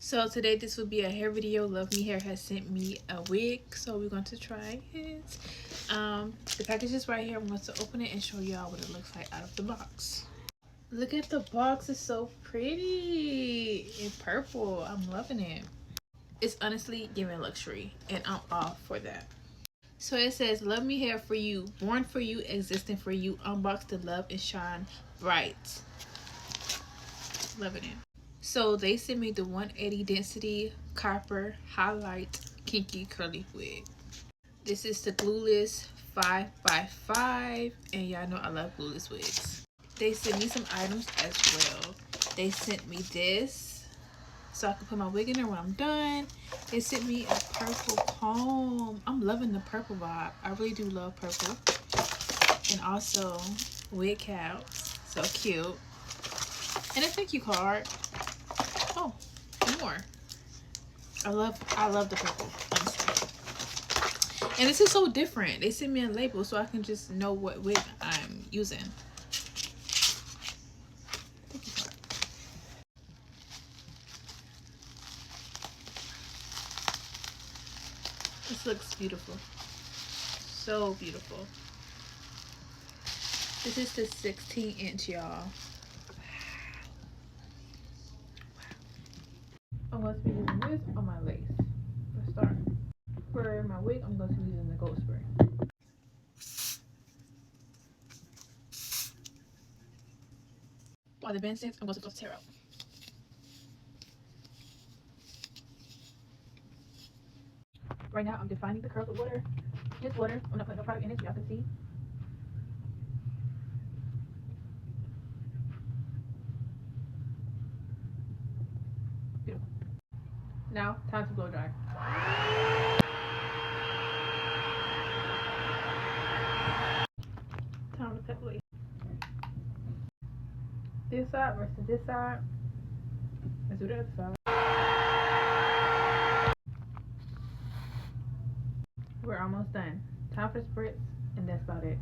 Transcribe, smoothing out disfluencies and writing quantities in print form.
So today this will be a hair video. Love Me Hair has sent me a wig, so we're going to try it. The package is right here. I'm going to open it and show y'all what it looks like out of the box. Look at the box, it's so pretty in purple. I'm loving it. It's honestly giving luxury and I'm all for that. So it says, love me hair for you, born for you, existing for you, unbox to love and shine bright. Loving it. So they sent me the 180 density copper highlight kinky curly wig. This is the Glueless 5x5, and y'all know I love Glueless wigs. They sent me some items as well. They sent me this so I can put my wig in there when I'm done. They sent me a purple comb. I'm loving the purple vibe. I really do love purple. And also wig caps. So cute. And a thank you card. Oh, more. I love the purple, honestly. And this is so different. They sent me a label so I can just know what wig I'm using. Thank you card. This looks beautiful. So beautiful. This is the 16-inch, y'all. I'm going to be using this on my lace. Let's start. For my wig, I'm going to be using the gold spray. While the band sits, I'm going to go to tear out. Right now, I'm defining the curls with water. Just water. I'm not putting no product in it so y'all can see. Beautiful. Now, time to blow dry. Time to cut lace. This side versus this side. Let's do the other side. We're almost done. Time for spritz, and that's about it.